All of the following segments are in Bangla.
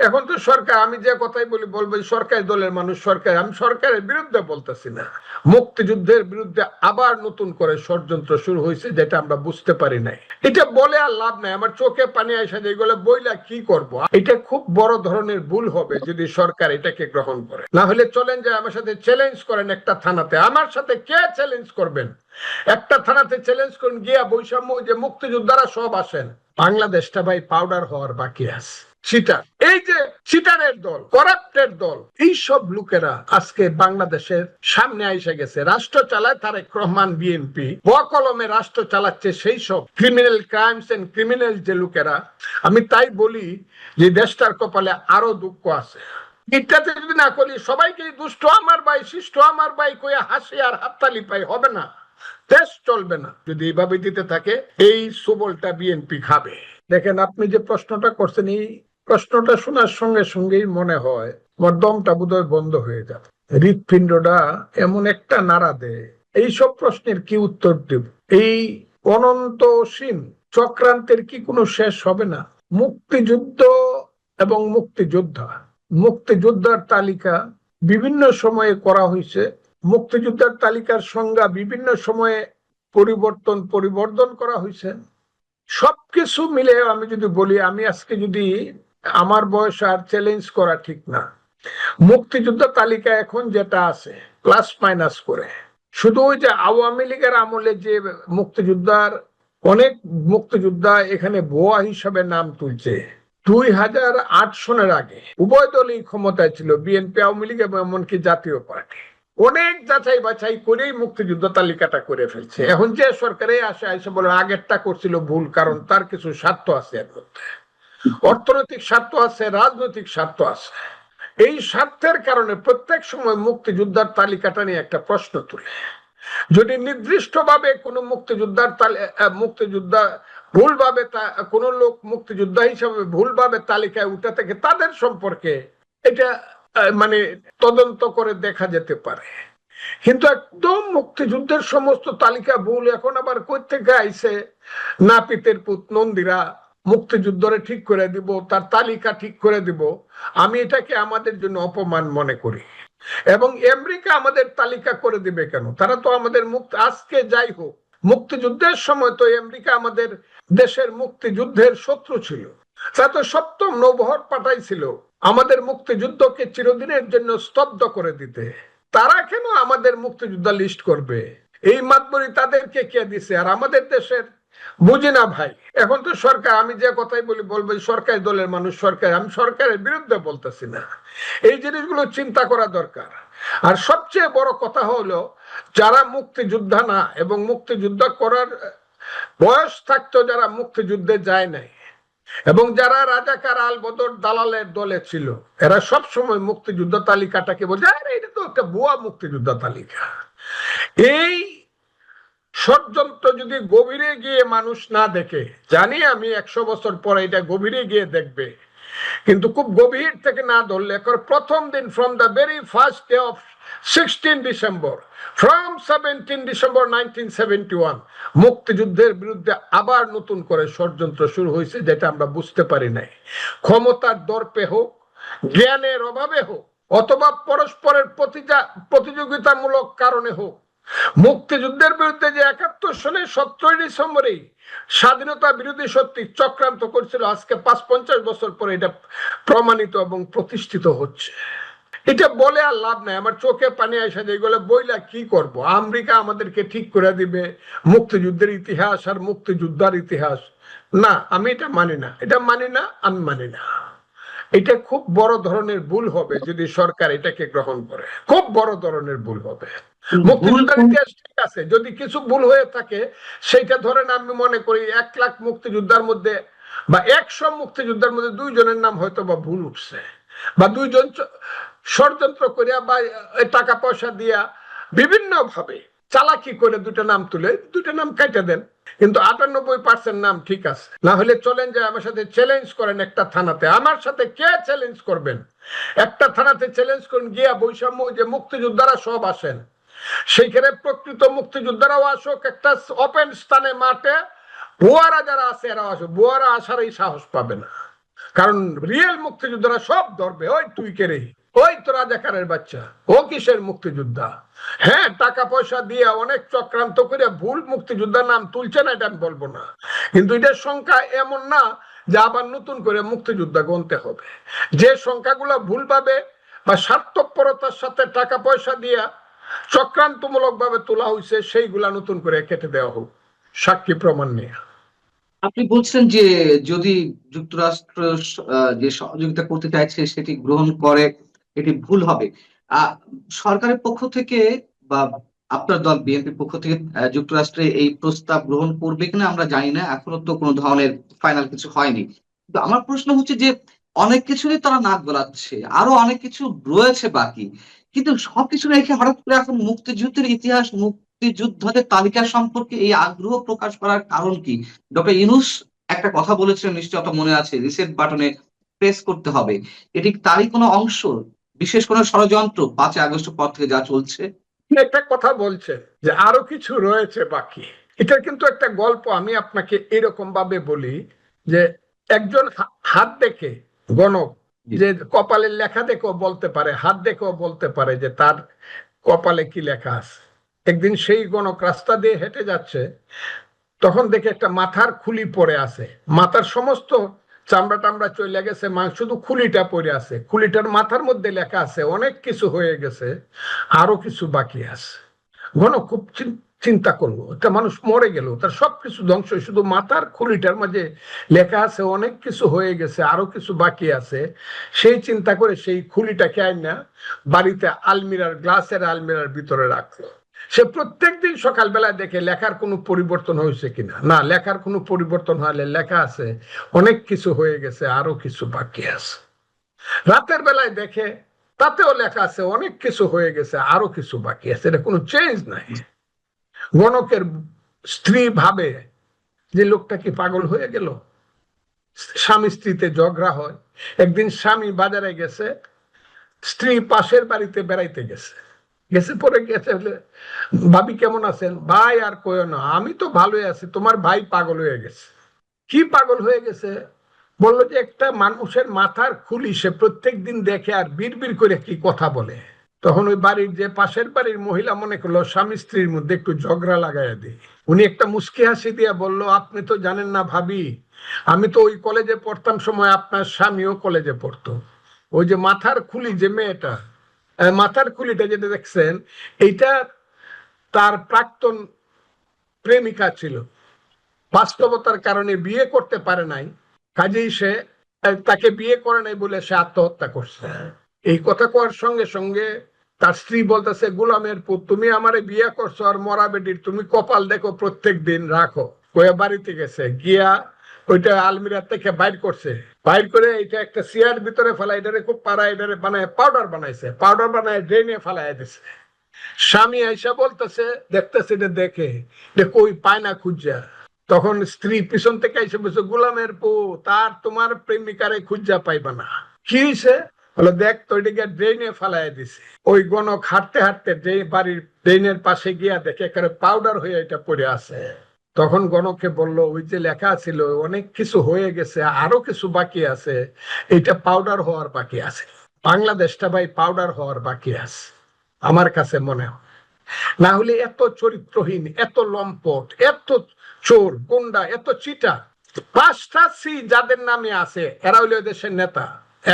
এখন তো সরকার, আমি যে কথাই বলি বলবো সরকারি দলের মানুষ সরকার, আমি সরকারের বিরুদ্ধে বলতেছি না। মুক্তিযুদ্ধের বিরুদ্ধে আবার নতুন করে ষড়যন্ত্র শুরু হয়েছে, যেটা আমরা বুঝতে পারি নাই। এটা বলে আর লাভ নাই, আমার চোখে পানি আসে যে এগুলো বইলা কি করব। এটা খুব বড় ধরনের ভুল হবে যদি সরকার এটাকে গ্রহণ করে। না হলে চলেন যে আমার সাথে চ্যালেঞ্জ করেন একটা থানাতে। আমার সাথে কে চ্যালেঞ্জ করবেন? একটা থানাতে চ্যালেঞ্জ করেন গিয়া, বৈষম্য যে মুক্তিযোদ্ধারা সব আসেন। বাংলাদেশটা ভাই পাউডার হওয়ার বাকি আছে। চিটার, এই যে চিটারের দল, করাপ্টের দল, এইসব লোকেরা আজকে বাংলাদেশের সামনে এসে গেছে। রাষ্ট্র চালায় তারেক রহমান, বিএনপি বকলমে রাষ্ট্র চালাচ্ছে সেই সব ক্রিমিনাল ক্রাইমস এন্ড ক্রিমিনাল যে লোকেরা। আমি তাই বলি যে দেশটার কপালে আরো দুঃখ আছে। এটাতে যদি না করি সবাইকে দুষ্ট আমার ভাই, শিষ্ট আমার ভাই কইয়া হাসি আর হাততালি পাই, হবে না, দেশ চলবে না। যদি এইভাবে দিতে থাকে এই সুবলটা বিএনপি খাবে। দেখেন, আপনি যে প্রশ্নটা করছেন, এই প্রশ্নটা শোনার সঙ্গে সঙ্গেই মনে হয় আমার দমটা বোধহয় বন্ধ হয়ে যাবে, হৃৎপিণ্ডটা এমন একটা নাড়া দেয়। এইসব প্রশ্নের কি উত্তর দেব? এই অনন্তসীম চক্রান্তের কি কোনো শেষ হবে না? মুক্তিযুদ্ধ এবং মুক্তিযোদ্ধা, মুক্তিযোদ্ধার তালিকা বিভিন্ন সময়ে করা হয়েছে। মুক্তিযোদ্ধার তালিকার সংজ্ঞা বিভিন্ন সময়ে পরিবর্তন করা হয়েছে। সবকিছু মিলে আমি যদি বলি, আমি আজকে যদি আমার বয়স আর চ্যালেঞ্জ করা ঠিক না। মুক্তিযোদ্ধা তালিকা এখন যেটা আছে প্লাস মাইনাস করে, শুধু ওই যে আওয়ামী লীগের আমলে যে মুক্তিযোদ্ধার অনেক মুক্তিযোদ্ধা এখানে ভুয়া হিসাবে নাম তুলছে। 2008 সনের আগে উভয় দলই ক্ষমতায় ছিল, বিএনপি, আওয়ামী লীগ এবং এমনকি জাতীয় পার্টি। অনেক যাচাই বাছাই করেই মুক্তিযুদ্ধ তালিকাটা করে ফেলছে। এখন যে সরকারে আসে বলে আগেরটা করছিল ভুল, কারণ তার কিছু স্বার্থ আছে, এর মধ্যে অর্থনৈতিক স্বার্থ আছে, রাজনৈতিক স্বার্থ আছে। এই স্বার্থের কারণে প্রত্যেক সময় মুক্তিযোদ্ধার তালিকাটা নিয়ে একটা প্রশ্ন তুলে। যদি নির্দিষ্টভাবে কোনো মুক্তিযোদ্ধা ভুলভাবে কোন লোক মুক্তিযোদ্ধা হিসাবে ভুলভাবে তালিকায় উঠে থাকে, তাদের সম্পর্কে এটা মানে তদন্ত করে দেখা যেতে পারে। কিন্তু একদম মুক্তিযুদ্ধের সমস্ত তালিকা ভুল, এখন আবার কই থেকে আইছে নাপিতের পুত নন্দীরা মুক্তিযুদ্ধরে ঠিক করে দিব, তার তালিকা ঠিক করে দিব। আমি এটাকে আমাদের জন্য অপমান মনে করি। এবং আমেরিকা আমাদের তালিকা করে দিবে কেন? তারা তো আমাদের আজকে যাই হোক, মুক্তিযুদ্ধের সময় তো আমেরিকা আমাদের দেশের মুক্তিযুদ্ধের শত্রু ছিল। তা তো সপ্তম নৌবহর পাঠাইছিল আমাদের মুক্তিযুদ্ধকে চিরদিনের জন্য স্তব্ধ করে দিতে। তারা কেন আমাদের মুক্তিযোদ্ধা লিস্ট করবে? এই মাতবরি তাদেরকে কে দিছে? আর আমাদের দেশের বুঝি না ভাই। এখন তো সরকার, আমি যে কথাই বলি বলবো সরকারি দলের মানুষ সরকার, আমি সরকারের বিরুদ্ধে বলতেছি না। এই জিনিসগুলো চিন্তা করা দরকার। আর সবচেয়ে বড় কথা হলো, যারা মুক্তিযোদ্ধা না এবং মুক্তিযুদ্ধ করার বয়স থাকতো, যারা মুক্তিযুদ্ধে যায় নাই এবং যারা রাজাকার আলবদর দালালের দলে ছিল, এরা সব সময় মুক্তিযুদ্ধ তালিকাটাকে বলে এটা তো একটা ভুয়া মুক্তিযুদ্ধ তালিকা। এই ষড়যন্ত্র যদি গভীরে গিয়ে মানুষ না দেখে, জানি আমি 100 বছর পরে এটা গভীরে গিয়ে দেখবে, কিন্তু খুব গভীর থেকে না ধরলে প্রথম দিন from the very first day of 16 December, from 17 December 1971 মুক্তিযুদ্ধের বিরুদ্ধে আবার নতুন করে ষড়যন্ত্র শুরু হয়েছে, যেটা আমরা বুঝতে পারি নাই। ক্ষমতার দর্পে হোক, জ্ঞানের অভাবে হোক, অথবা পরস্পরের প্রতিযোগিতামূলক কারণে হোক, মুক্তিযুদ্ধের বিরুদ্ধে যে 71 সনের 17 ডিসেম্বরেই স্বাধীনতা বিরোধী শক্তি চক্রান্ত করছিল, আজকে 50 বছর পরে এটা প্রমাণিত এবং প্রতিষ্ঠিত হচ্ছে। এটা বলে আর লাভ নাই, আমার চোখে পানি আসে যে এগুলো বইলা কি করব। আমেরিকা আমাদেরকে ঠিক করে দিবে মুক্তিযুদ্ধের ইতিহাস আর মুক্তিযোদ্ধার ইতিহাস। না, আমি এটা মানি না, আমি মানি না। এটা খুব বড় ধরনের ভুল হবে যদি সরকার এটাকে গ্রহণ করে, খুব বড় ধরনের ভুল হবে। মুক্তিযোদ্ধার ইতিহাস ঠিক আছে, যদি কিছু ভুল হয়ে থাকে সেটা ধরেন, আমি মনে করি 1 লাখ মুক্তিযোদ্ধার মধ্যে বা 100 মুক্তিযোদ্ধার মধ্যে 2 জনের নাম হয়তো বা ভুল উঠছে, বা 2 জন ষড়যন্ত্র করিয়া বা টাকা পয়সা দিয়া বিভিন্ন ভাবে চালাকি করে 2টা নাম তুলে 2টা নাম কেটে দেন, কিন্তু 98% নাম ঠিক আছে। না হলে চলেন যে আমার সাথে চ্যালেঞ্জ করেন একটা থানাতে। আমার সাথে কে চ্যালেঞ্জ করবেন? একটা থানাতে চ্যালেঞ্জ করেন গিয়া, বৈষম্য যে মুক্তিযোদ্ধারা সব আসেন, সেইখানে প্রকৃত মুক্তিযোদ্ধারাও আসুক, একটা ওপেন স্থানে মাঠে ভুয়ারা যারা আছে এরাও আসুক। ভুয়ারা আসার এই সাহস পাবে না, কারণ রিয়েল মুক্তিযোদ্ধারা সব ধরবে, ওই তুই কে রে, ওই তো রাজাকারের বাচ্চা, ও কিসের মুক্তিযোদ্ধা। হ্যাঁ, টাকা পয়সা দিয়ে অনেক চক্রান্ত করে ভুল মুক্তিযোদ্ধার নাম তুলছে না, এটা আমি বলবো না, কিন্তু এটার সংখ্যা এমন না যে আবার নতুন করে মুক্তিযোদ্ধা গণতে হবে। যে সংখ্যাগুলো ভুলভাবে বা স্বার্থপরতার সাথে টাকা পয়সা দিয়া চক্রান্তমূলক ভাবে তোলা হয়েছে, সেইগুলা নতুন করে কেটে দেওয়া হোক সাক্ষী প্রমাণ নিয়ে। আপনি বলছেন যে যদি যুক্তরাষ্ট্র যে সহযোগিতা করতে চাইছে সেটি গ্রহণ করে এটি ভুল হবে। সরকারের পক্ষ থেকে বা আপনার দল বিএনপির পক্ষ থেকে যুক্তরাষ্ট্রে এই প্রস্তাব গ্রহণ করবে কিনা আমরা জানি না, এখনো তো কোনো ধরনের ফাইনাল কিছু হয়নি। কিন্তু আমার প্রশ্ন হচ্ছে যে অনেক কিছুরই তারা নাক গলাচ্ছে, আরো অনেক কিছু রয়েছে বাকি, কিন্তু সবকিছু রেখে হঠাৎ করে এখন মুক্তিযুদ্ধের ইতিহাস, মুক্তিযোদ্ধাদের তালিকা সম্পর্কে এই আগ্রহ প্রকাশ করার কারণ কি? ডক্টর ইউনূস একটা কথা বলেছিলেন, নিশ্চয়ই অত মনে আছে, রিসেট বাটনে প্রেস করতে হবে। এটি তারই কোনো অংশ, বিশেষ কোনো ষড়যন্ত্র 5 আগস্টের পর থেকে যা চলছে? একটা কথা বলছে যে আরো কিছু রয়েছে বাকি, এটা কিন্তু একটা গল্প। আমি আপনাকে এরকম ভাবে বলি যে একজন হাত দেখে গণক, যে কপালের লেখা দেখেও বলতে পারে, হাত দেখেও বলতে পারে যে তার কপালে কি লেখা আছে। একদিন সেই গণক রাস্তা দিয়ে হেঁটে যাচ্ছে, তখন দেখে একটা মাথার খুলি পড়ে আছে, মাথার সমস্ত চামড়া টামড়া চলে গেছে, শুধু খুলিটা পড়ে আছে। খুলিটার মাথার মধ্যে লেখা আছে অনেক কিছু হয়ে গেছে, আরো কিছু বাকি আছে। গণক খুব চিন্তা করলো, একটা মানুষ মরে গেল, তার সবকিছু ধ্বংস, শুধু মাথার খুলিটার মাঝে লেখা আছে অনেক কিছু হয়ে গেছে, আরো কিছু বাকি আছে। সেই চিন্তা করে সেই খুলিটাকে আইনা বাড়িতে আলমিরার, গ্লাসের আলমিরার ভিতরে রাখলো। সে প্রত্যেকদিন সকালবেলায় দেখে লেখার কোনো পরিবর্তন হয়েছে কিনা, না লেখার কোনো পরিবর্তন হলে লেখা আছে অনেক কিছু হয়ে গেছে, আরো কিছু বাকি আছে। রাতের বেলায় দেখে, তাতেও লেখা আছে অনেক কিছু হয়ে গেছে, আরো কিছু বাকি আছে, এটা কোনো চেঞ্জ নাই। গণকের স্ত্রী ভাবে যে লোকটা কি পাগল হয়ে গেল। স্বামী স্ত্রীতে ঝগড়া হয়। একদিন স্বামী বাজারে গেছে, স্ত্রী পাশের বাড়িতে বেড়াইতে গেছে, পরে গেছে, ভাবি কেমন আছেন? ভাই আর কইও না, আমি তো ভালোই আছি, তোমার ভাই পাগল হয়ে গেছে। কি পাগল হয়ে গেছে? বললো যে একটা মানুষের মাথার খুলি সে প্রত্যেক দিন দেখে আর বিড়বিড় করে কি কথা বলে। তখন ওই বাড়ির, যে পাশের বাড়ির মহিলা মনে করলো স্বামী স্ত্রীর মধ্যে একটু ঝগড়া লাগাইয়া দিই। উনি একটা মুস্কি হাসি দিয়া বলল, আপনি তো জানেন না ভাবি, আমি তো ওই কলেজে পড়তাম সময় আপনার স্বামীও কলেজে পড়তো। ওই যে মাথার খুলি, যে মেয়েটা মাথার খুলিটা যেটা দেখছেন, এইটা তার প্রাক্তন প্রেমিকা ছিল, বাস্তবতার কারণে বিয়ে করতে পারে নাই, কাজেই সে তাকে বিয়ে করে নাই বলে সে আত্মহত্যা করছে। এই কথা কওয়ার সঙ্গে সঙ্গে তার স্ত্রী বলতেছে, গোলামের পুত, তুমি আমারে বিয়ে করছো আর মরা বেটির তুমি কপাল দেখো প্রত্যেক দিন রাখো। কয়ে বাড়িতে গেছে, গিয়া ওইটা আলমিরার থেকে বাইর করছে, বাইর করে এটা একটা চেয়ার ভিতরে ফেলা, এটারে খুব পাড়া, এটারে বানায় পাউডার বানাইছে, পাউডার বানায় ড্রেনে ফেলাই দিছে। স্বামী আইসা বলতেছে, দেখতেছে এটা দেখে, কই পায় না খুঁজা। তখন স্ত্রী পিছন থেকে এসে বলছে, গোলামের পো, তার তোমার প্রেমিকারে খুঁজা পাইবা না। কি হয়েছে? বলো, দেখ তো এটাকে ড্রেনে ফেলাই দিছে। ওই গণক হাঁটতে হাঁটতে বাড়ির ড্রেনের পাশে গিয়া দেখে একেবারে পাউডার হয়ে এটা পড়ে আছে। তখন গণককে বলল, ওই যে লেখা ছিল অনেক কিছু হয়ে গেছে, আরো কিছু বাকি আছে, এটা পাউডার হওয়ার বাকি আছে। বাংলাদেশটা ভাই পাউডার হওয়ার বাকি আছে আমার কাছে মনে হয়। না হলে এত চরিত্রহীন, এত লম্পট, এত চোর গুন্ডা, এত চিটা, 5টা সি যাদের নামে আছে এরা হইল দেশের নেতা,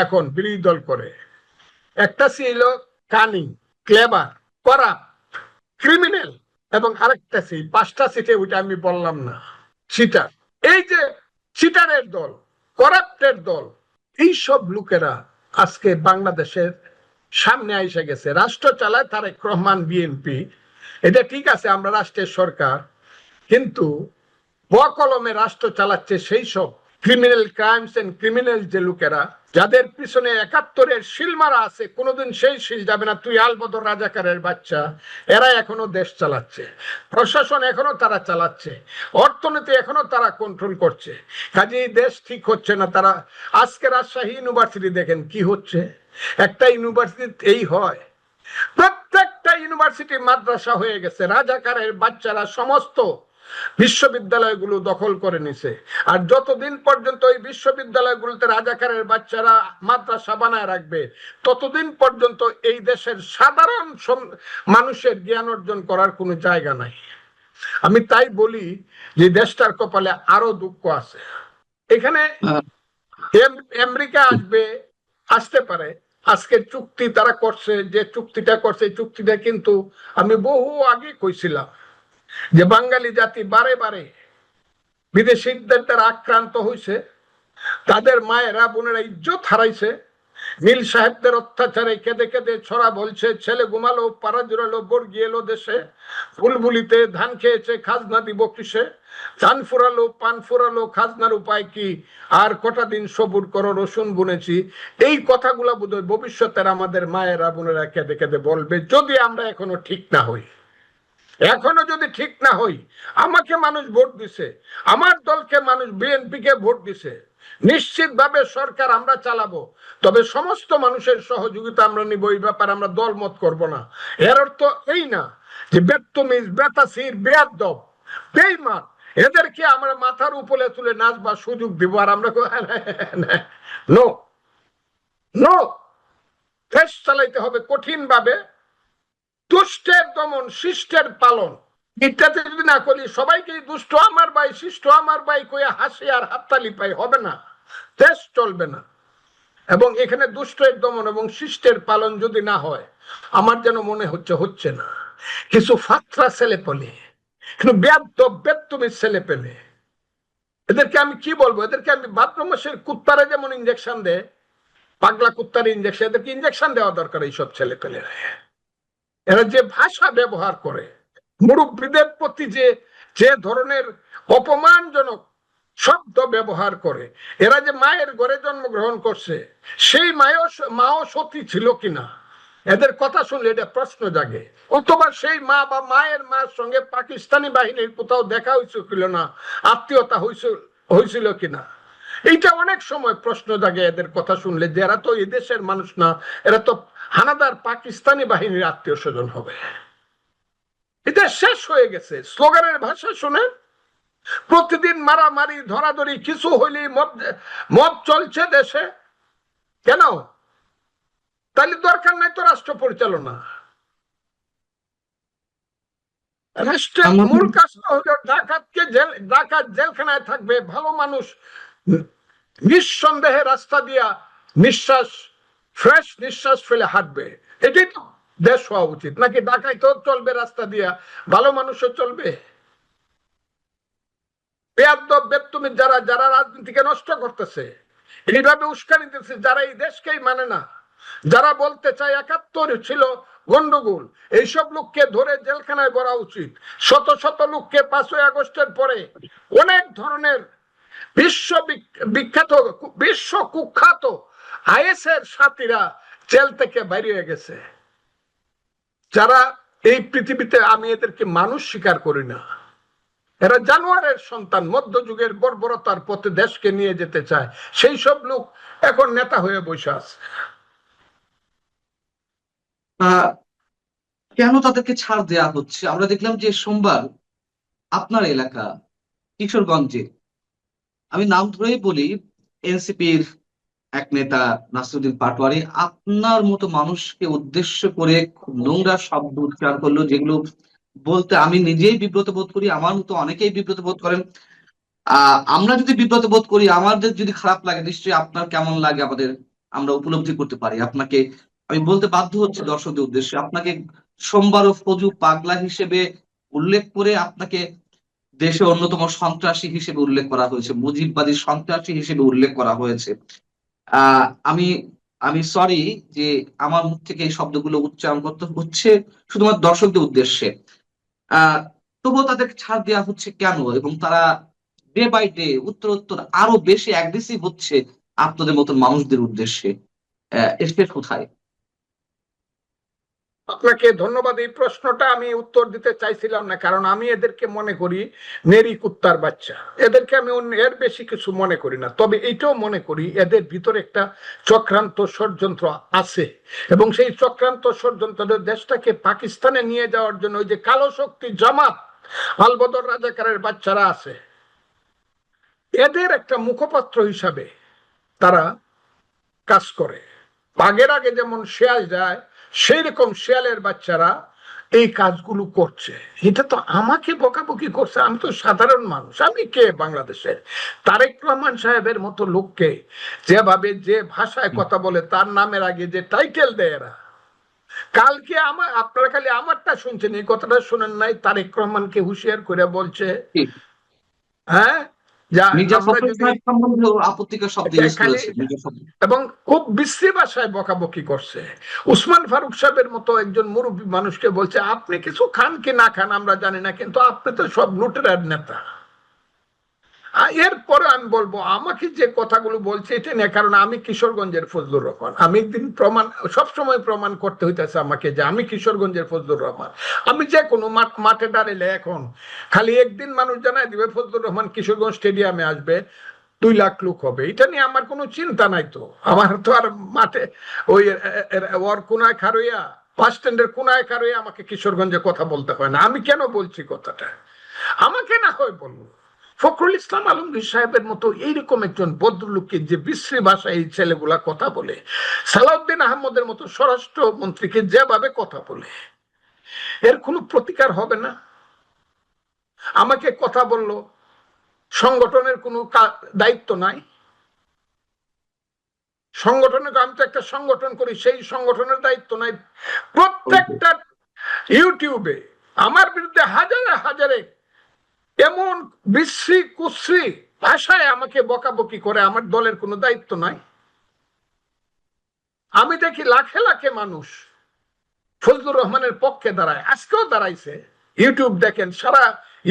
এখন বিরোধী দল করে। একটা সি হইল কানিং, ক্লেভার, করাপ্ট, ক্রিমিনাল, এবং আরেকটা সি, 5টা সিটে ওইটা আমি বললাম না, চিটার। এই যে চিটারের দল, করাপ্টের দল, এইসব লোকেরা আজকে বাংলাদেশের সামনে এসে গেছে। রাষ্ট্র চালায় তারেক রহমান, বিএনপি, এটা ঠিক আছে, আমরা রাষ্ট্রের সরকার, কিন্তু বকলমে রাষ্ট্র চালাচ্ছে সেই সব ক্রিমিনাল ক্রাইমস এন্ড ক্রিমিনাল যে লোকেরা, যাদের পিছনে 71-এর শিল মারা আছে, কোনোদিন সেই শিল যাবে না। তুই আলবদর রাজাকারের বাচ্চা, এরা এখনো দেশ চালাচ্ছে, প্রশাসন এখনো তারা চালাচ্ছে, অর্থনীতি এখনো তারা কন্ট্রোল করছে। কাজেই দেশ ঠিক হচ্ছে না। তারা আজকে রাজশাহী ইউনিভার্সিটি দেখেন কি হচ্ছে, একটা ইউনিভার্সিটি এই হয়, প্রত্যেকটা ইউনিভার্সিটি মাদ্রাসা হয়ে গেছে। রাজাকারের বাচ্চারা সমস্ত বিশ্ববিদ্যালয়গুলো দখল করে নিছে। আর যতদিন পর্যন্ত ওই বিশ্ববিদ্যালয়গুলোতে রাজাকারের বাচ্চারা মাদ্রাসা বানায় রাখবে, ততদিন পর্যন্ত এই দেশের সাধারণ মানুষের জ্ঞান অর্জন করার কোনো জায়গা নাই। আমি তাই বলি যে দেশটার কপালে আরো দুঃখ আছে। এখানে আমেরিকা আসতে পারে। আজকের চুক্তি তারা করছে, যে চুক্তিটা করছে, এই চুক্তিটা কিন্তু আমি বহু আগে কইছিলাম যে বাঙালি জাতি বারে বারে বিদেশিদের দ্বারা আক্রান্ত হয়েছে, তাদের মায়েরা বোনেরা ইজ্জত হারাইছে, নীল সাহেবদের অত্যাচারে কেঁদে কেঁদে ছড়া বলছে, ছেলে ঘুমালো, পাড়া জোড়ালো, বর্গি এলো দেশে, ফুলবুলিতে ধান খেয়েছে, খাজনা দিব কিসে, ধান ফুরালো, পান ফুরালো, খাজনার উপায় কি, আর কটা দিন সবুর করো, রসুন বুনেছি। এই কথাগুলা বোধহয় ভবিষ্যতের আমাদের মায়েরা বোনেরা কেঁদে কেঁদে বলবে, যদি আমরা এখনো ঠিক না হই। এখনো যদি ঠিক না হই, আমাকে মানুষ ভোট দিছে, আমার দলকে মানুষ বিএনপি কে ভোট দিছে, নিশ্চিতভাবে সরকার আমরা চালাবো, তবে সমস্ত মানুষের সহযোগিতা আমরা নিব, এই ব্যাপারে আমরা দলমত করব না। এর অর্থ এই না যে বেত্তমিজ, বেতাসির, বেয়াদব, বেঈমান এদেরকে আমরা মাথার উপরে তুলে নাচবার সুযোগ দিব আর আমরা নো নো। দেশ চালাইতে হবে কঠিন ভাবে, দুষ্টের দমন, শিষ্টের পালন। এটাতে যদি না করি, সবাইকে দুষ্ট আমার ভাই, শিষ্ট আমার ভাই কইয়া হাসি আর হাততালি পাই, হবে না, দেশ চলবে না। এবং এখানে দুষ্টের দমন এবং শিষ্টের পালন যদি না হয়, আমার যেন মনে হচ্ছে না কিছু ফাত্রা ছেলে পেলে, কিন্তু বেদমি ছেলে পেলে, এদেরকে আমি কি বলবো, এদেরকে আমি ভাদ্র মাসের কুত্তারে যেমন ইঞ্জেকশন দেয়, পাগলা কুত্তার ইঞ্জেকশন, এদেরকে ইঞ্জেকশন দেওয়া দরকার। এইসব ছেলে পেলে এরা যে ভাষা ব্যবহার করে, মুরব্বীদের প্রতি যে ধরনের অপমানজনক শব্দ ব্যবহার করে, এরা যে মায়ের ঘরে জন্মগ্রহণ করছে, সেই মাও সতী ছিল কিনা, এদের কথা শুনলে এটা প্রশ্ন জাগে। অথবা সেই মা বা মায়ের মার সঙ্গে পাকিস্তানি বাহিনীর কোথাও দেখা হয়েছিল না, আত্মীয়তা হয়েছিল কিনা, এইটা অনেক সময় প্রশ্ন জাগে এদের কথা শুনলে, যে এরা তো এই দেশের মানুষ না, এরা তো হানাদার পাকিস্তানি বাহিনীর আত্মীয় স্বজন হবে। এটা শেষ হয়ে গেছে। স্লোগানের ভাষা শুনে প্রতিদিন মারামারি, ধরাধরি, কিছু হইলেই মদ চলছে দেশে। কেন? তাহলে দরকার নাই তো রাষ্ট্র পরিচালনা। রাষ্ট্রের মূল কাজটা হলো ডাকাত জেলখানায় থাকবে, ভালো মানুষ নিঃসন্দেহে রাস্তা দিয়া ফ্রেশ নিঃশ্বাস ফেলে হাঁটবে। এটাই তো দেশ হওয়া উচিত, নাকি ডাকাই তো চলবে রাস্তা দিয়া, ভালো মানুষও চলবে? বেত্তমি যারা রাজনীতিকে নষ্ট করতেছে, এইভাবে উস্কানি দিতেছে, যারা এই দেশকেই মানে না, যারা বলতে চায় ৭১ ছিল গন্ডগোল, এইসব লোককে ধরে জেলখানায় ভরা উচিত। শত শত লোককে ৫ই আগস্টের পরে অনেক ধরনের বিশ্ব কুখ্যাত আইএসের সাথীরা জেল থেকে বেরিয়ে গেছে, যারা এই পৃথিবীতে, আমি এদেরকে মানুষ স্বীকার করি না, এরা জানোয়ারের সন্তান, মধ্যযুগের বর্বরতার পথে দেশকে নিয়ে যেতে চায়, সেই সব লোক এখন নেতা হয়ে বসে আছে। কেন তাদেরকে ছাড় দেয়া হচ্ছে? আমরা দেখলাম যে সোমবার আপনার এলাকা কিশোরগঞ্জে, আমি নাম ধরেই বলি, এনসিপির এক নেতা নাসিরুদ্দিন পাটোয়ারি আপনার মতো মানুষকে উদ্দেশ্য করে খুব নোংরা শব্দ উচ্চারণ করলো, যেগুলো বলতে আমি নিজেই বিব্রত বোধ করি, আমার মতো অনেকেই বিব্রত বোধ করেন। আমরা যদি বিব্রত বোধ করি, আমাদের যদি খারাপ লাগে, নিশ্চয়ই আপনার কেমন লাগে আমরা উপলব্ধি করতে পারি। আপনাকে আমি বলতে বাধ্য হচ্ছে দর্শকদের উদ্দেশ্যে, আপনাকে সোমবারও ফজু পাগলা হিসেবে উল্লেখ করে আপনাকে দেশে অন্যতম সন্ত্রাসী হিসেবে উল্লেখ করা হয়েছে, মুজিববাদী সন্ত্রাসী হিসেবে উল্লেখ করা হয়েছে। আমি আমি সরি যে আমার মুখ থেকে এই শব্দগুলো উচ্চারণ করতে হচ্ছে শুধুমাত্র দর্শকদের উদ্দেশ্যে। তবুও তাদেরকে ছাড় দেওয়া হচ্ছে কেন, এবং তারা ডে বাই ডে উত্তর আরো বেশি অ্যাগ্রেসিভ হচ্ছে আপনাদের মতন মানুষদের উদ্দেশ্যে? এর কোথায়? আপনাকে ধন্যবাদ। এই প্রশ্নটা আমি উত্তর দিতে চাইছিলাম না, কারণ আমি এদেরকে মনে করি নেরি কুত্তার বাচ্চা, এদেরকে আমি এর বেশি কিছু মনে করি না। তবে এইটাও মনে করি এদের ভিতরে একটা চক্রান্ত ষড়যন্ত্র আছে, এবং সেই চক্রান্ত ষড়যন্ত্র দেশটাকে পাকিস্তানে নিয়ে যাওয়ার জন্য ওই যে কালো শক্তি জামাত আলবদর রাজাকারের বাচ্চারা আছে, এদের একটা মুখপাত্র হিসাবে তারা কাজ করে। বাঘের আগে যেমন শেয়াল যায়, সেই রকম শেয়ালের বাচ্চারা এই কাজগুলো করছে। এটা তো আমাকে বকাবকি করছে, আমি তো সাধারণ মানুষ, আমি কে বাংলাদেশের? তারেক রহমান সাহেবের মতো লোককে যেভাবে যে ভাষায় কথা বলে, তার নামের আগে যে টাইটেল দেয় এরা। কালকে আপনারা খালি আমারটা শুনছেন, এই কথাটা শুনেন নাই? তারেক রহমানকে হুঁশিয়ার করে বলছে, হ্যাঁ, যা মির্জা আমরা ফখরুল যদি সাহেব সম্বন্ধেও আপত্তিকর শব্দ ইউজ খালি, করেছে মির্জা ফখরুল। এবং খুব বিশ্রী ভাষায় বকাবকি করছে। উসমান ফারুক সাহেবের মতো একজন মুরব্বী মানুষকে বলছে, আপনি কিছু খান কি না খান আমরা জানি না, কিন্তু আপনি তো সব লুটেরার নেতা। এরপরে আমি বলবো, আমাকে যে কথাগুলো বলছে এটা নিয়ে, কারণ আমি কিশোরগঞ্জের ফজলুর রহমান, আমি একদিন প্রমাণ, সবসময় প্রমাণ করতে হইতেছে আমাকে যে আমি কিশোরগঞ্জের ফজলুর রহমান। আমি যে কোনো মাঠে দাঁড়াইলে এখন খালি একদিন মানুষ জানাই দিবে ফজলুর রহমান কিশোরগঞ্জ স্টেডিয়ামে আসবে, 2 লাখ লোক হবে, এটা নিয়ে আমার কোনো চিন্তা নাই। তো আমার তো আর মাঠে ওই ওর কোনায় খারইয়া, বাস স্ট্যান্ডের কোনায় খারইয়া আমাকে কিশোরগঞ্জে কথা বলতে হয় না। আমি কেন বলছি কথাটা? আমাকে না হয় বলবো, ফখরুল ইসলাম আলমগীর সাহেবের মতো এইরকম একজন ভদ্রলোককে যে বিশ্রী ভাষায় এই ছেলেগুলা কথা বলে, সালাউদ্দিন আহমদের মতো স্বরাষ্ট্র মন্ত্রীকে যেভাবে কথা বলে, এর কোনো প্রতিকার হবে না? আমাকে কথা বললো, সংগঠনের কোনো দায়িত্ব নাই। সংগঠনের, আমি তো একটা সংগঠন করি, সেই সংগঠনের দায়িত্ব নাই। প্রত্যেকটা ইউটিউবে আমার বিরুদ্ধে হাজারে হাজারে এমন বিশ্রী কুশ্রী ভাষায় আমাকে বকাবকি করে, আমার দলের কোনো দায়িত্ব নাই? আমি দেখি লাখে লাখে মানুষ ফজলুর রহমানের পক্ষে দাঁড়ায়, আজকেও দাঁড়াইছে। ইউটিউব দেখেন, সারা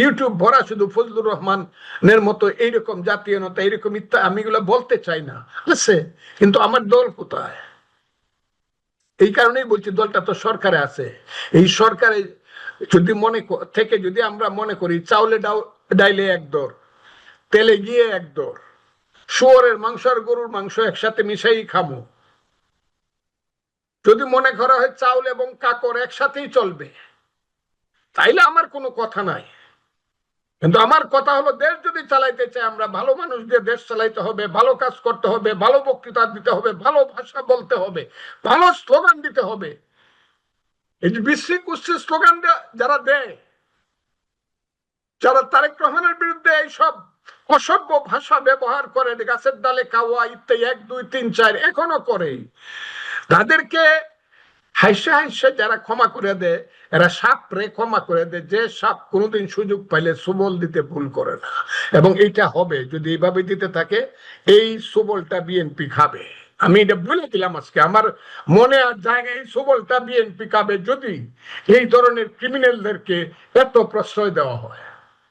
ইউটিউব ভরা শুধু ফজলুর রহমানের মতো এইরকম জাতীয় নেতা, এইরকম ইত্যাদি। আমি এগুলো বলতে চাই না, আছে, কিন্তু আমার দল কোথায়? এই কারণেই বলছি, দলটা তো সরকারে আছে। এই সরকারে যদি থেকে যদি আমরা মনে করি চাউলে ডাইলে এক দর, তেলে গিয়ে এক দর, শুয়োরের মাংস আর গরুর মাংস একসাথে মিশাই খামো, যদি মনে করা হয় চাউল এবং কাকড় একসাথেই চলবে, তাইলে আমার কোনো কথা নাই। কিন্তু আমার কথা হলো, দেশ যদি চালাইতে চাই আমরা, ভালো মানুষ দিয়ে দেশ চালাইতে হবে, ভালো কাজ করতে হবে, ভালো বক্তৃতা দিতে হবে, ভালো ভাষা বলতে হবে, ভালো স্লোগান দিতে হবে। এই যে বিশ্রী কুশ্রী স্লোগান যারা দেয়, যারা তারেক রহমানের বিরুদ্ধে এইসব অসভ্য ভাষা ব্যবহার করে, গাছের ডালে কাওয়া ইত্যাদি 1 2 3 4 এখনো করে, তাদেরকে হাইসে হাইসে যারা ক্ষমা করে দেয়, এরা সাপ রে ক্ষমা করে দেয়, যে সাপ কোনোদিন সুযোগ পাইলে সুবল দিতে ভুল করে না। এবং এইটা হবে, যদি এইভাবে দিতে থাকে, এই সুবলটা বিএনপি খাবে। আমি এটা বলে দিলাম আজকে, আমার মনে আর জায়গায় এই সুবলটা বিএনপি খাবে, যদি এই ধরনের ক্রিমিনালদেরকে এত প্রশ্রয় দেওয়া হয়।